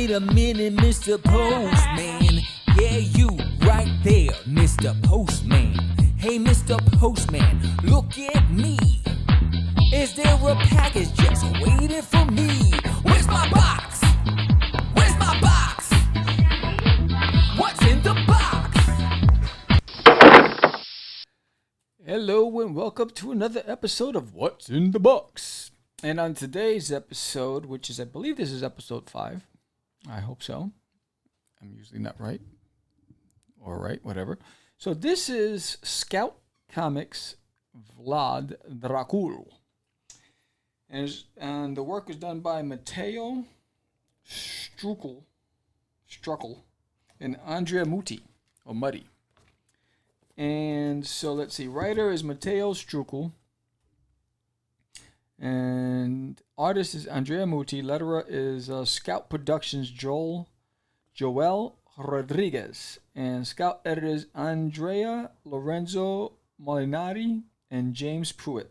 Wait a minute, Mr. Postman. Yeah, you right there, Mr. Postman. Hey, Mr. Postman, look at me. Is there a package just waiting for me? Where's my box? Where's my box? What's in the box? Hello and welcome to another episode of What's in the Box. And on today's episode, which is, I believe this is episode 5. I hope so. I'm usually not right. Or right, whatever. So this is Scout Comics Vlad Dracul. And the work was done by Matteo Struckel and Andrea Muti, or Muddy. And so let's see, writer is Matteo Struckel. And artist is Andrea Muti. Letterer is Scout Productions Joel Rodriguez. And Scout editors Andrea Lorenzo Molinari and James Pruitt.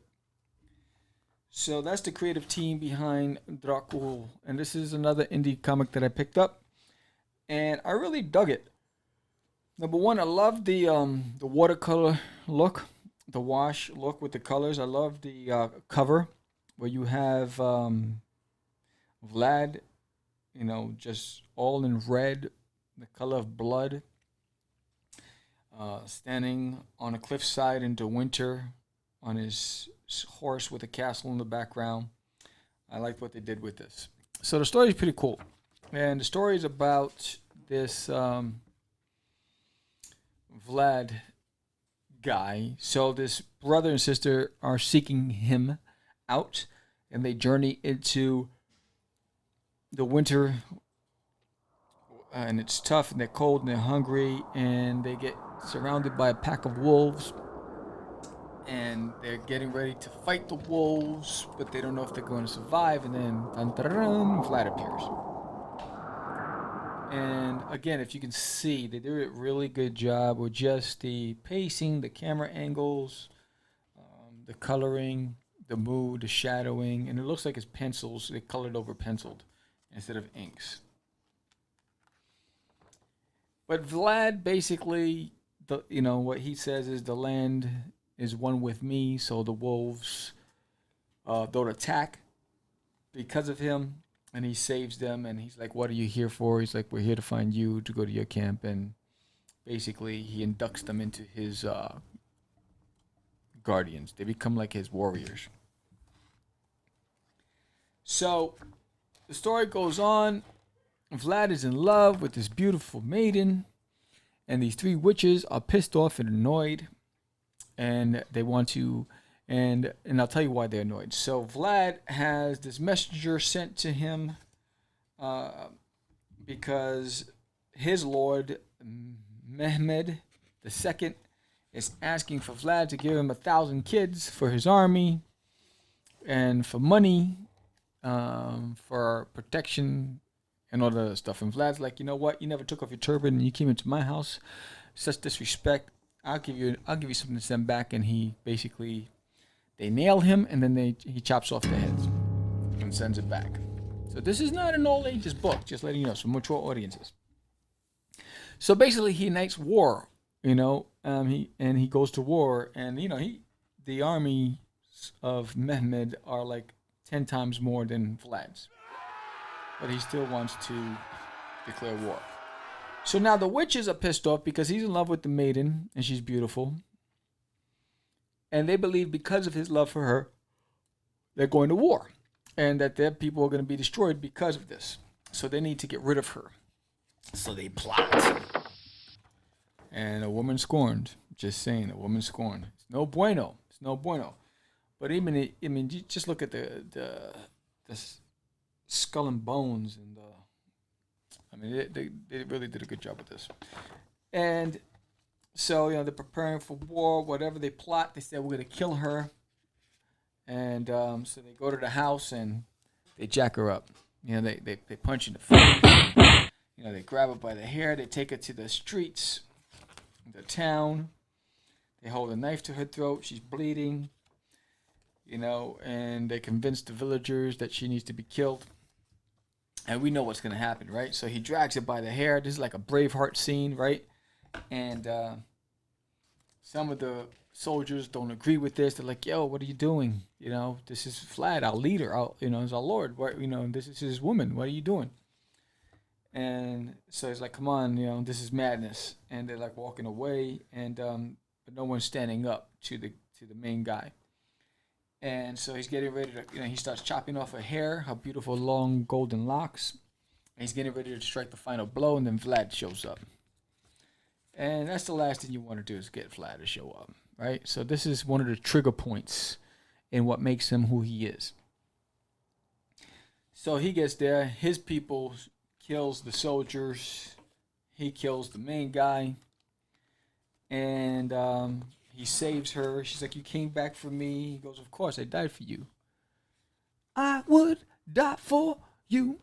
So that's the creative team behind Dracul. And this is another indie comic that I picked up. And I really dug it. Number one, I love the watercolor look, the wash look with the colors. I love the cover where you have Vlad, just all in red, the color of blood, standing on a cliffside into winter on his horse with a castle in the background. I liked what they did with this. So the story is pretty cool. And the story is about this Vlad guy. So this brother and sister are seeking him out, and they journey into the winter, and it's tough, and they're cold, and they're hungry, and they get surrounded by a pack of wolves, and they're getting ready to fight the wolves, but they don't know if they're going to survive, and then Vlad appears. And again, if you can see, they did a really good job with just the pacing, the camera angles, the coloring, the mood, the shadowing, and it looks like it's pencils. They colored over penciled instead of inks. But Vlad basically, what he says is the land is one with me, so the wolves don't attack because of him. And he saves them, and he's like, what are you here for? He's like, we're here to find you, to go to your camp. And basically, he inducts them into his guardians. They become like his warriors. So, the story goes on. Vlad is in love with this beautiful maiden. And these 3 witches are pissed off and annoyed. And they want to... And I'll tell you why they're annoyed. So Vlad has this messenger sent to him because his lord, Mehmed II, is asking for Vlad to give him 1,000 kids for his army and for money, for protection and all that other stuff. And Vlad's like, you know what? You never took off your turban and you came into my house. Such disrespect. I'll give you something to send back. And he basically... They nail him, and then he chops off the heads and sends it back. So this is not an old ages book, just letting you know, for mature audiences. So basically, he ignites war, he goes to war, and the army of Mehmed are like 10 times more than Vlad's, but he still wants to declare war. So now the witches are pissed off because he's in love with the maiden, and she's beautiful. And they believe because of his love for her, they're going to war. And that their people are going to be destroyed because of this. So they need to get rid of her. So they plot. And a woman scorned. Just saying, a woman scorned. It's no bueno. It's no bueno. But you just look at the skull and bones. And they really did a good job with this. And... So, they're preparing for war, whatever they plot. They say, we're going to kill her. And so they go to the house and they jack her up. They punch in the face. They grab her by the hair. They take her to the streets, the town. They hold a knife to her throat. She's bleeding. And they convince the villagers that she needs to be killed. And we know what's going to happen, right? So he drags it by the hair. This is like a Braveheart scene, right? And some of the soldiers don't agree with this. They're like, "Yo, what are you doing? You know, this is Vlad, our leader. Is our lord. What, this is his woman. What are you doing?" And so he's like, "Come on, this is madness." And they're like walking away, and but no one's standing up to the main guy. And so he's getting ready to, he starts chopping off her hair, her beautiful long golden locks. And he's getting ready to strike the final blow, and then Vlad shows up. And that's the last thing you want to do is get Vlad to show up, right? So this is one of the trigger points in what makes him who he is. So he gets there, his people kills the soldiers, he kills the main guy, and he saves her. She's like, "You came back for me." He goes, "Of course, I died for you. I would die for you.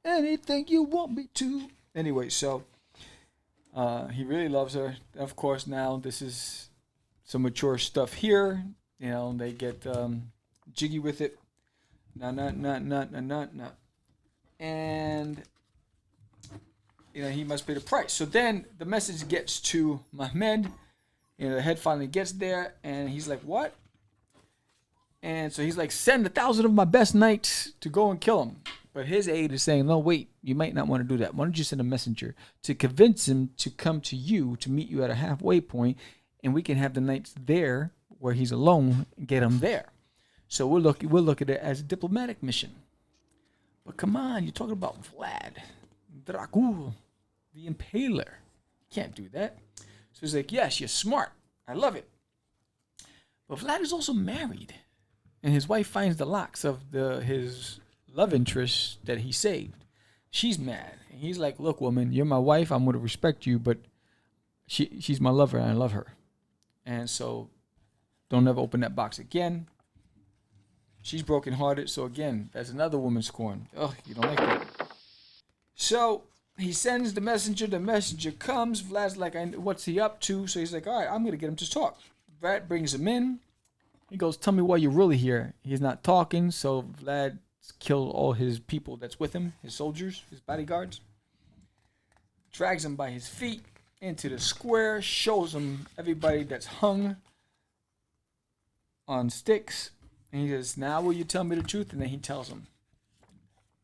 Anything you want me to." Anyway, so he really loves her. Of course, now this is some mature stuff here. They get jiggy with it. No. And he must pay the price. So then the message gets to Mehmed. The head finally gets there, and he's like, "What?" And so he's like, "Send 1,000 of my best knights to go and kill him." But his aide is saying, "No, wait, you might not want to do that. Why don't you send a messenger to convince him to come to you, to meet you at a halfway point, and we can have the knights there where he's alone and get him there." So we'll look at it as a diplomatic mission. But come on, you're talking about Vlad Dracul, the Impaler. You can't do that. So he's like, "Yes, you're smart. I love it." But Vlad is also married, and his wife finds the locks of his love interest that he saved. She's mad, and he's like, "Look, woman, you're my wife. I'm going to respect you, but she's my lover, and I love her. And so don't ever open that box again." She's brokenhearted, so again, that's another woman scorn. Oh, you don't like that. So he sends the messenger. The messenger comes. Vlad's like, "What's he up to?" So he's like, "All right, I'm going to get him to talk." Vlad brings him in. He goes, "Tell me why you're really here." He's not talking, so Vlad killed all his people that's with him, his soldiers, his bodyguards. Drags him by his feet into the square, shows him everybody that's hung on sticks. And he says, "Now will you tell me the truth?" And then he tells him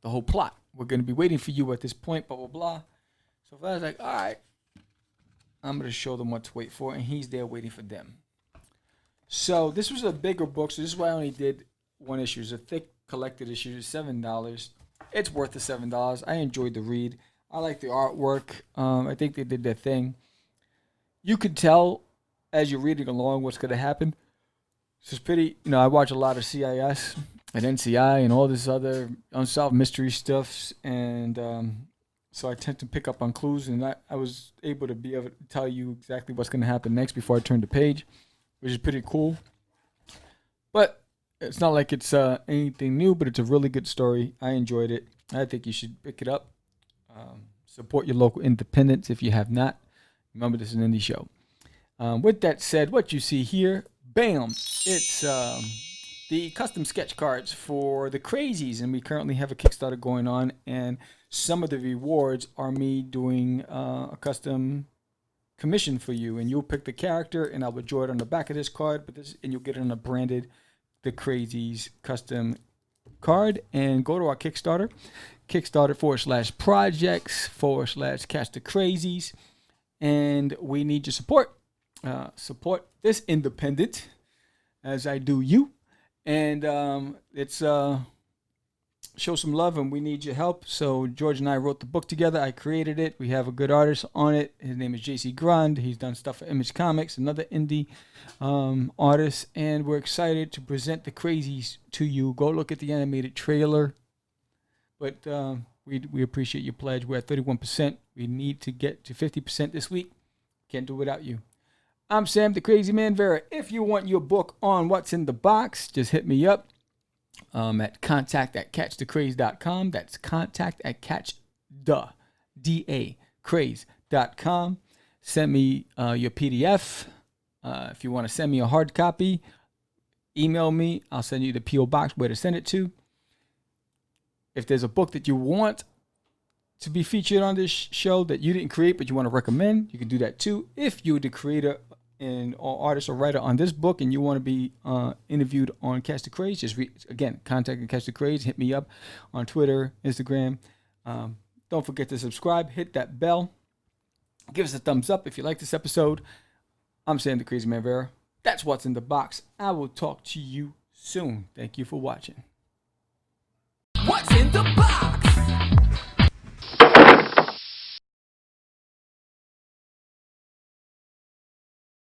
the whole plot. "We're going to be waiting for you at this point, blah, blah, blah." So Vlad's like, "All right, I'm going to show them what to wait for." And he's there waiting for them. So this was a bigger book. So this is why I only did one issue. It's a thick collected issue. It's $7. It's worth the $7. I enjoyed the read. I like the artwork. I think they did their thing. You could tell as you're reading along what's going to happen. So it's pretty, I watch a lot of CIS and NCI and all this other unsolved mystery stuff. And so I tend to pick up on clues. And I was able to be able to tell you exactly what's going to happen next before I turn the page, which is pretty cool. But it's not like it's anything new, but it's a really good story. I enjoyed it. I think you should pick it up. Support your local independents if you have not. Remember, this is an indie show. With that said, what you see here, bam, it's the custom sketch cards for the Crazies, and we currently have a Kickstarter going on, and some of the rewards are me doing a custom commission for you, and you'll pick the character, and I will draw it on the back of this card, and you'll get it on a branded The Crazies custom card. And go to our Kickstarter, Kickstarter/projects/Catch The Crazees, and we need your support. Support this independent as I do you, and it's show some love, and we need your help. So George and I wrote the book together. I created it. We have a good artist on it. His name is JC Grand. He's done stuff for Image Comics, another indie artist, and we're excited to present The Crazies to you. Go look at the animated trailer. But we appreciate your pledge. We're at 31%. We need to get to 50% this week. Can't do without you. I'm Sam, the Crazy Man Vera. If you want your book on what's in the box, just hit me up at contact@catchthecraze.com. That's contact@catchthecraze.com. Send me your PDF. If you want to send me a hard copy, email me. I'll send you the P.O. box where to send it to. If there's a book that you want to be featured on this show that you didn't create but you want to recommend, you can do that too. If you're the creator and or artist or writer on this book and you want to be interviewed on Catch The Craze, just again, contact Catch The Craze. Hit me up on Twitter, Instagram. Don't forget to subscribe. Hit that bell. Give us a thumbs up if you like this episode. I'm Sam the Crazy Man Vera. That's what's in the box. I will talk to you soon. Thank you for watching. What's in the box?